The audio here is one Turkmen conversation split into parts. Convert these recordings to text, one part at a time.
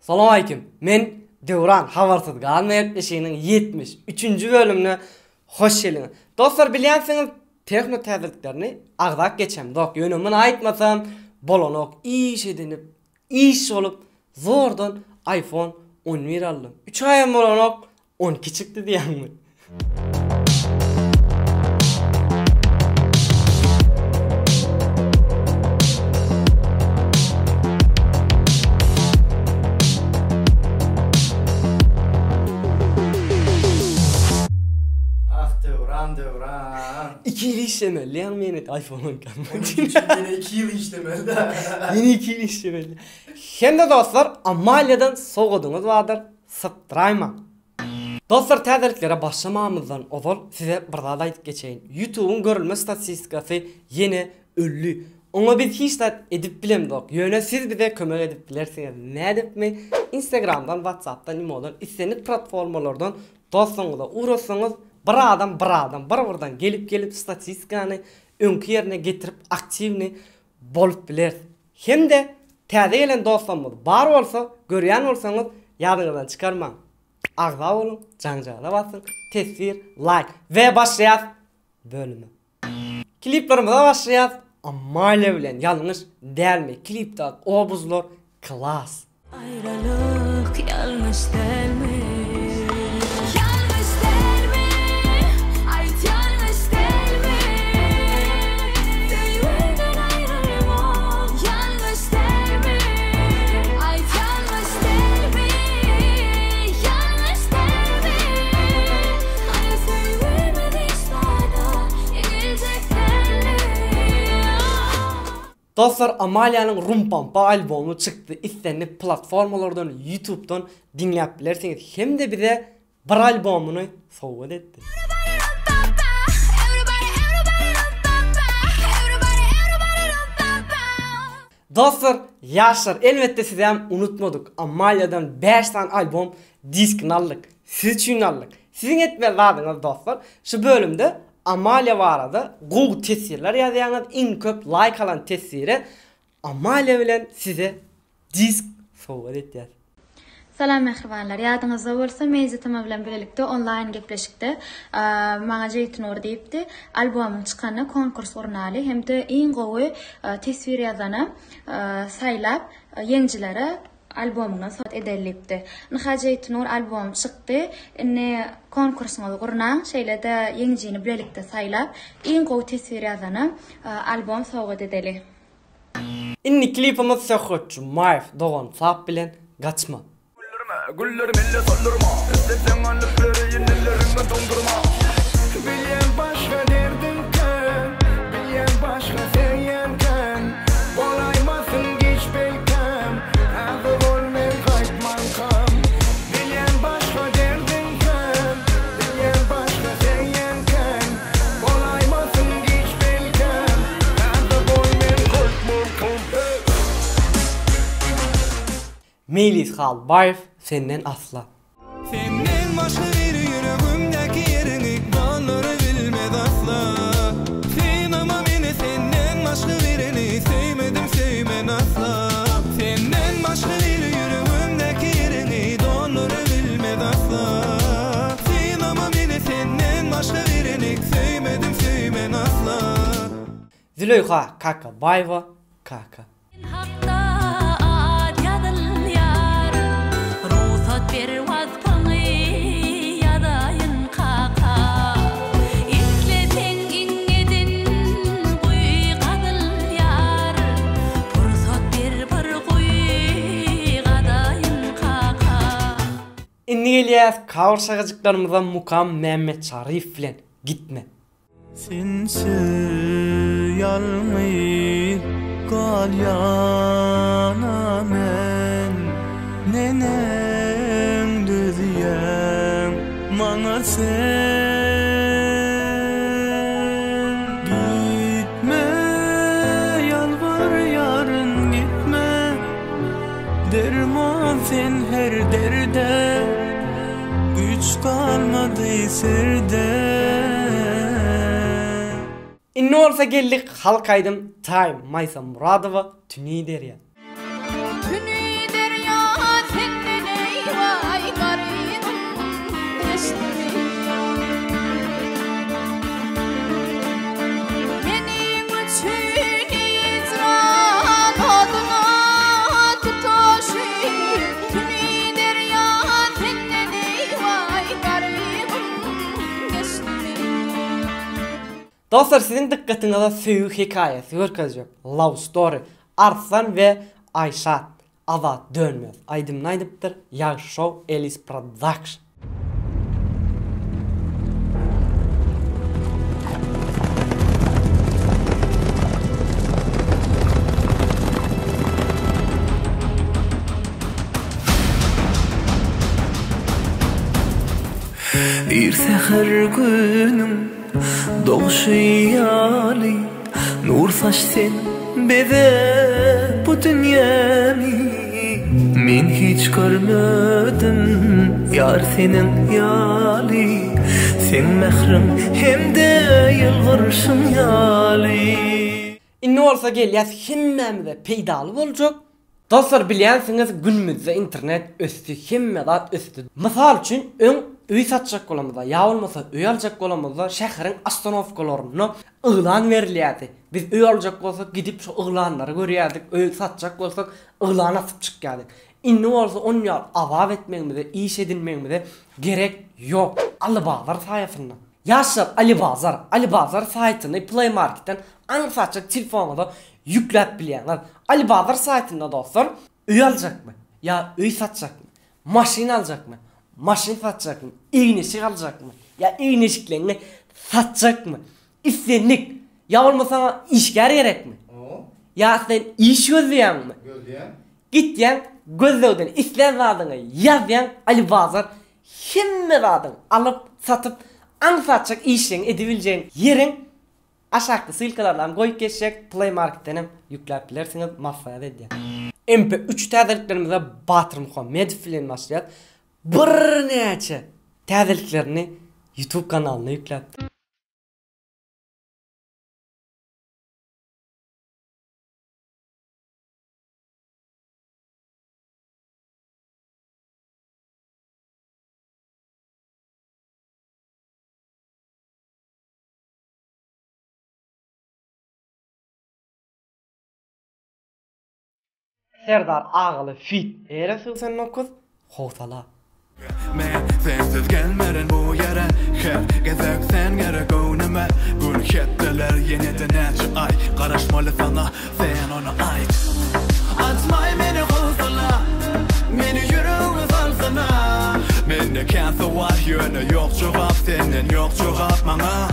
Salam aleyküm. Men Devran Havartız Galmayıp eşeğinin 73. bölümüne hoş geldiniz. Dostlar, bilýänsiňiz tekno täzeliklerini agzak geçem. Dok yönümün aýtmasam bolanok iş edinip, iş olup zordan iPhone 11 aldım. 3 aýam bolanok 12 çıktı diýenmi? Devran. 2 yıl işlemeli yani yeni iPhone'un kalmadı. Yine 2 yıl işlemeli. Yeni 2 yıl işlemeli. Hem de dostlar, Amalia'dan soğudunuz vardır. Sıptırayma. Dostlar, täzeliklere başlamamızdan ozal size bir daha aýdyp geçeýin. YouTube'un görülme statistikası yeni öllü. Onu biz hiç de edip bilemdik. Yöne siz bize kömek edip bilersiniz. Ne edip mi? Instagram'dan, WhatsApp'tan, imodan, istenik platformalardan dostlarınızla uğraşsanız bir adam buradan gelip statistikany öňkü ýerine getirip aktivni bolup biler. Hem de täze gelen dostlarymyz bar bolsa, görýän bolsaňyz ýadyňyzdan çykarmaň. Agza bolun, jaňjaga basın, tesir, like ve başlaýas bölümi. Kliplerimize başlaýas. Amalia bilen ýalňyş dälmi? Klipde obuzlar klas. Ayrılık yanlış delmi? Dostlar, Amalia'nın Rumpampa albomu çıktı. İstenip platformalardan, YouTube'dan dinleyip bilersiniz. Hem de bize bir albomunu sowgat etti. Dostlar, yaşlar, elbette size hem unutmadık. Amalia'dan 5 tane albom diskini aldık. Siz için aldık. Sizin etmez adınız dostlar. Şu bölümde Amalia barada Google tesirler ýazýaňyz, iň köp like alan tesiri Amalia bilen size disk sowgat etýär. Salam mehribanlar. Ýadyňyzda bolsa Mejitama bilen birlikde online gepleşikde. Maňa Jeytnur diýipdi. Albomum çykany konkurs urnaly hemde iň gowy tesir ýazany saýlap ýeňjilere albomuna sowgat edilipdi. Nahajeytnur albom çykdy. Ine konkursyňyz gurnan şeýlede ýeňjini birlikde saýlap iň gowy tesir ýazany albom sowgat edeli. Inni klipimiz söhretçi Mayf Doğan Sap bilen Gaçma. Güller melle sollurma. Sen alıp ýenelerimi dondurma. Bilýän başga derdinken, bilýän başga seýenken, bolaýmasyn geç belkem. Häzir bolmaýan gaýtman kam. Bilýän başga derdinken, bilýän başga seýenken, bolaýmasyn geç belkem. Häzir bolmaýan gaýtman kam. Melis Halbayf senden asla. Senden başka bir yüreğimdeki yerini dalları bilmez asla. Sen ama beni senden başka birini sevmedim asla. Senden başka bir yüreğimdeki yerini dalları bilmez asla. Sen ama beni senden başka birini sevmedim asla. Züleyha Kaka Bayva Kaka. İnni gelýäs kawşagajyklarymyza Mukam Mehmet Şarif bilen Gitme. Sen süýalmy galyana men nenem düzýäň maňa sen gitme ýalvar ýaryn gitme derman sen her derde güç kalmadı serde. İnni olsa geldik halk aydım Time Maysa Muradova Tünni Derya. Tünni derya sen Dostlar sizin dikkatinize söýü hikayesi görkezjek. Love Story. Arslan ve Ayşat. Azat dönmez. Aydym naýdypdyr. Ýaş Show Elis Production. Bir seher günüm doğuşu yali nur saç sen beze bu dünyami men hiç görmedim yar senin yali sen mehrim hem de yılgırışın yali İnne olsa gelýär hemmemizde peýdaly boljak. Dostlar bilýänsiňiz günümizde internet ösdi, hemme zat ösdi. Mysal üçin öý satjak bolamyzda, ýa bolmasa öý aljak bolamyzda şäheriň astanovkalaryna yglan berilýärdi. Biz öý aljak bolsak gidip şu yglanlary görýärdik, öý satjak bolsak yglan asyp çykýardyk. Inne bolsa onu ýar awab etmegimize, iş edinmegimize gerek ýok. Alibazar saýasyna. Ýaşap Alibazar saýtyny Play Market'ten aňsatjak telefonuna ýükläp bilýärler. Alibazar saýtynda dostlar, öý aljakmy? ýa öý satjakmy? Maşina aljakmy? Maşin satjakmy? Iğneşik aljakmy? ýa iğneşiklerini satjakmy? İslenlik ýa bolmasa işgär gerekmi? ýa sen iş gözleýänmi? Gitýän gözlegden islen zadyny ýazýan Alibazar hemme zadyny alyp satyp aňsatjak işleň edibiljeň ýeriň aşakda sylkalardan goýup geçecek Play Market'ten hem ýükläp bilersiňiz massaya edýär. MP3 täzeliklerimize Batır Muhammed bilen başlaýar. Bir näçe täzeliklerini YouTube kanalyna ýükläp. Serdar Ağaly fit ere sözsen okuz howsala. Men sensiz gelmeren bu yere her gezek sen gerek ownama gün ketdeler yeniden näçe ay garaşmaly sana sen onu ayt atmay meni howsala meni ýüregime salsana men de kansa var ýöne ýok jogap senden ýok jogap maňa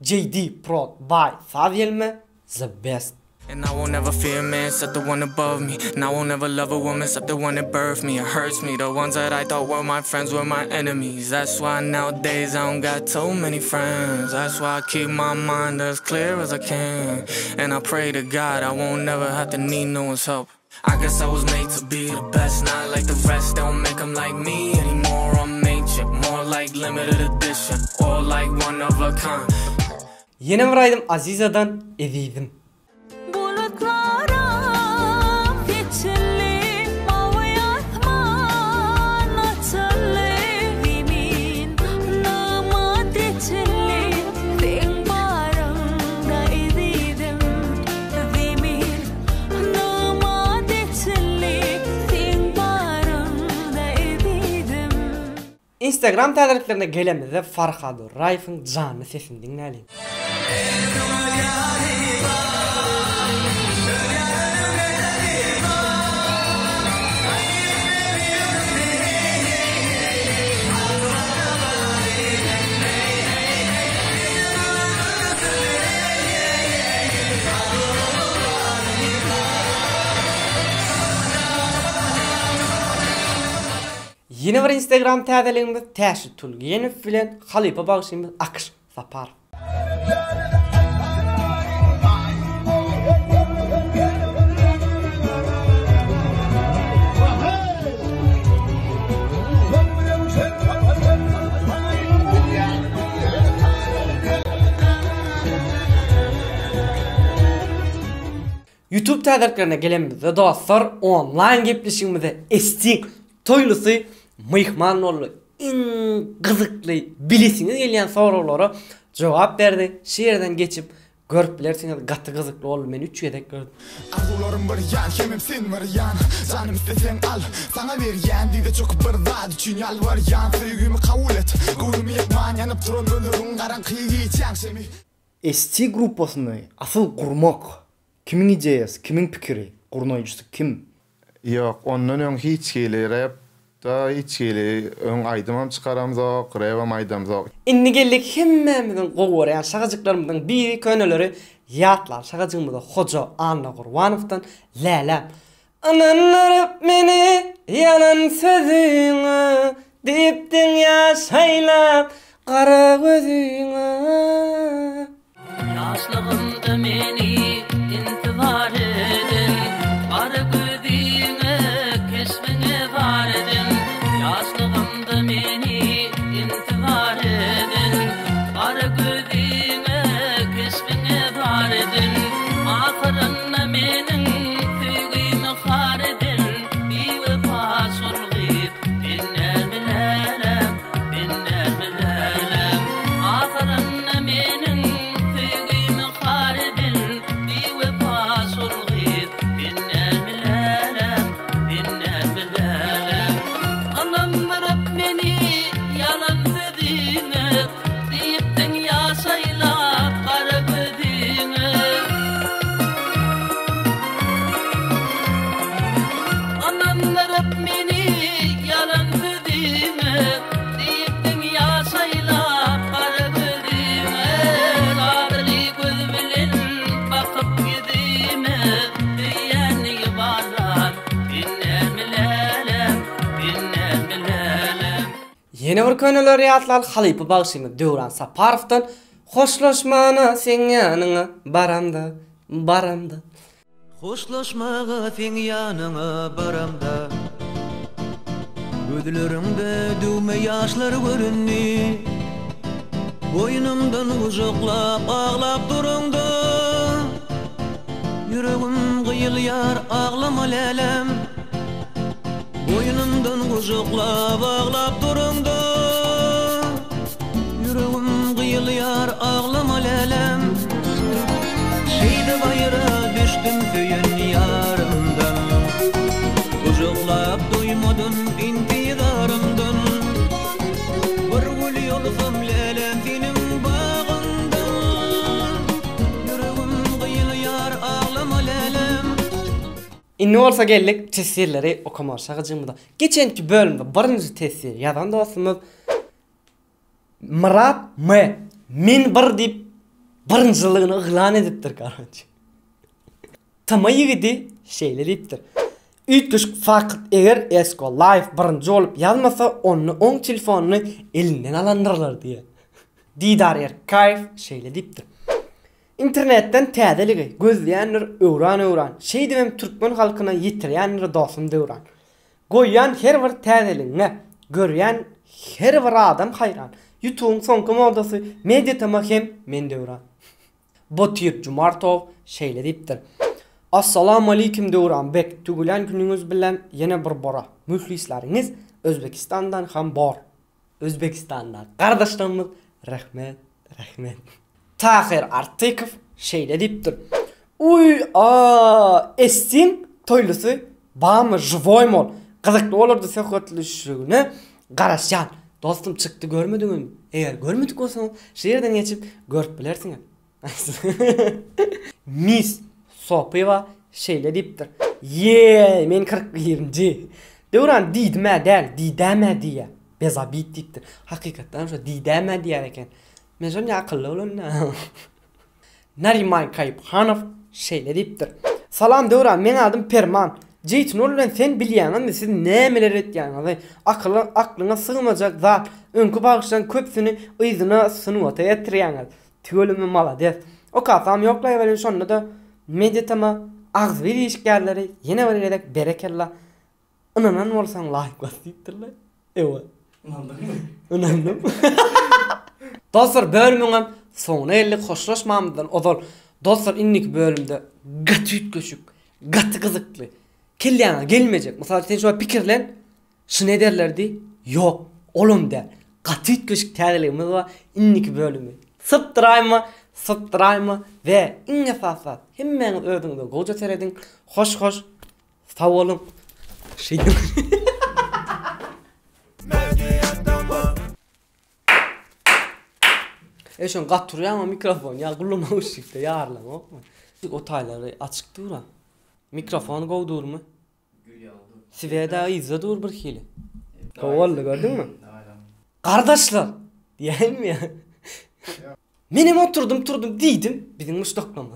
JD Pro by Savyelme the best. And I won't ever fear a man except the one above me. And I won't ever love a woman except the one that birthed me. It hurts me, the ones that I thought were my friends were my enemies. That's why nowadays I don't got too many friends. That's why I keep my mind as clear as I can. And I pray to God I won't never have to need no one's help. I guess I was made to be the best, not like the rest. They don't make them like me anymore. I'm ancient, more like limited edition, or like one of a kind. Yine bir aydym Aziza'dan ediydim. Instagram täzeliklerine gelemizde Farhadur Raif'in canlı sesini dinleyelim. Yine bir Instagram täzeligimiz Täşit Tulgiyenew bilen Halipa bagşymyz Akış Sapar. YouTube täzeliklerine gelemizde dostlar online gepleşigimizde estik toýlusy myhman boldy. Iň gyzykly bilesiňiz gelýän soraglary jogap berdi. Şeýerden geçip görüp bilersiňiz gaty gyzykly boldy. Men 3 ýedek gördüm. Arzularım bir yan, kemim sen bir yan. Canım istesen al, sana berýän diýdi çok bir zat üçin ýalbarýan. Söýgümi kabul et, gönlümi ýetmän ýanyp duran gönlüriň garaňky geçýän şemi. ST gruppasyny asıl gurmak kimin ideyası, kimin pikiri, gurnoýjusy kim? Yok, ondan öň hiç geli rap da hiç geli öň aýdymam çykaramzok, rapam aýdamzok. Inni geldik hemmemizin gowarayan şagajyklarymyzyň biri köneleri ýatlar. Şagajygymyzda Hoca Anna Gurbanowdan Lälem. Ananlar meni yalan sözüňe diýipdiň ýaşaýlap qara gözüňe. Yaşlığımda meni intibar edin, qara gözüňe kesmene var edin. Yaşlığımda meni intibar edin, qara gözüňe kesmene var edin. Ahyrynda meniň süýgümi har edin, bewefa sorgyp dinler bilerem, dinler bilerem. Ahyrynda meniň süýgümi har edin, bewefa sorgyp dinler bilerem, dinler bilerem. Anam rap meni yalan sözüňe diýipdiň ýaşaýlap qara gözüňe. Anamlar meni yalan sözüňe diýipdiň ýaşaýlap qara gözüňe. Garly göz bilen bakyp gidime diýeni baran dinler bilerem, dinler bilerem. Yeni bir köneleri ýatlar Halypy Bagşymy Döwran Saparowdan hoşlaşmana sen ýanyňa baramda, baramda. Hoşlaşmaga sen ýanyňa baramda, gözleriňde düwme ýaşlar görünni, boýnumdan ujuklap ağlap duranda, yüregim gyýylýar ağlama lälem, boýnumdan ujuklap ağlap duranda, yüregim gyýylýar ağlama lälem. Şeýde baýra düşdüm süýen ýarymdan, ujuklap duýmadym intidarymdan. Bir gül ýolsam lälem senin bagyndan, yüregim gyýylýar ağlama lälem. Inni bolsa geldik tesirleri okuma şagajygymyzda. Geçenki bölümde birinji tesir ýazan dostumyz Murat M. Min bir diýip birinjiligini yglan edipdir garaçy. Tamaýy gidi şeýle diýipdir. Ütüş faqat eger esko live birinji bolup ýazmasa onu oň telefonuny elinden alandyrlar diýe. Didar Erkaýew şeýle diýipdir. İnternetten täzeligi gözleýänler öwran şeý demem türkmen halkyna ýetirýänler dostum döwran. Goýýan her bir täzeliňe görýän her bir adam haýran. YouTube'un soňky modasy mediatama hem men döwran. Botyr Jumartow şeýle diýipdir. Assalamu alaykum döwran bek tügülen günüňiz bilen ýene bir bora. Mühlisleriňiz Özbekistandan ham bor. Özbekistandan gardaşlarymyz rahmet, rahmet. Tahir Artykow şeýle diýipdir. Uy, estin toýlusy bamy żywoymol. Gyzykly bolardy söhbetlişigine garaşýan. Dostum çykdy görmediňmi? Eger görmedik bolsaň, şeýerden geçip görüp bilersiň. Mis Sopeva şeýle diýipdir. Ye, men 40-njy. Döwran diýdime däl, diýdäme diýe. Bezabit diýipdir. Hakykatdan şo diýdäme diýer eken. Men şol ýakylly bolan. Nariman Kayıphanow şeýle diýipdir. Salam döwran, men adym Perman. Jeytnol bilen sen bilýäňmi siz nämeler etýäňizi? Aklyňa sygmajak zat, öňkü bagşan köpsini yzyna synuwata ýetirýäňiz. Tügelimi malades. O kasam ýoklaýaberin şonda da mediatama agz berişgärleri ýene bir edek berekella. Inanan bolsaň laýyk basdypdyrlar. Ewa. Inandım. Dostlar bölümüňem soňuna geldik hoşlaşmamyzdan ozal. Dostlar innik bölümde gaty ütköşük, gaty gyzykly. Kelýän gelmejek. Mesela sen şo pikirlen, şunu ederlerdi? Yok, olum der. Gaty ütköşük täzeligimiz we innik bölümi. Sıptırayma ve in esasat hemmeňiz özüňizde goja seredin. Hoş sağ olun. Eşon gatırıyor ama mikrofon ya gulluma ışıkta yarlama okma. O tayları açık dura. Mikrofon kovdur mu? Siveda izle dur bir hili. Kovallı gördün mü? Kardeşler diyelim mi ya? Benim oturdum dedim. Bizim müştaklama.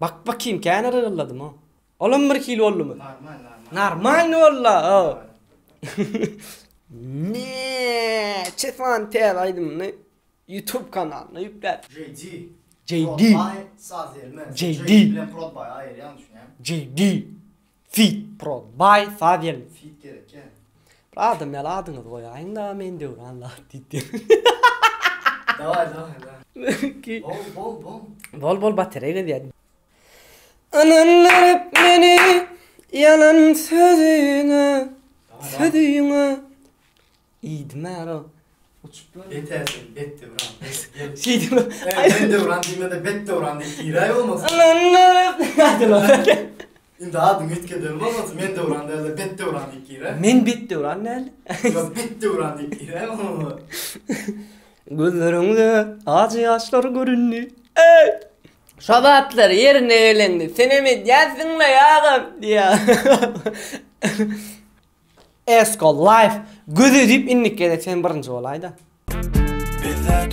Bak bakayım kenara yolladım ha. Oğlum bir hili oldu mu? Normal valla. Ne? Çefan telaydım ne? YouTube kanalına yüklet. JD. JD. JD. Fit Pro by Fadil. Fit gerek ya. Adam ya adını koyayım da men de Allah dedi. Davay. Bol batarya diye. Ananlar hep beni yalan sözüne İdmaro. Yetersin, bette vuran. Şey değil mi? Ben de vuran diyeyim de bette vuran diye iray olmasın. Ananlar hep hadi lan. Şimdi adım etkeden olmasın. Men de vuran derler, bette vuran diye iray. Men bitti ulan nerede? Yok bette vuran diye iray olmasın. Gözlerimde acı yaşlar göründü. Ey! Şabatlar yerine eğlendi. Senemi gelsin la yağım diye. Esko life. Gözü deyip inlik gerek sen birinci olaydı. Bize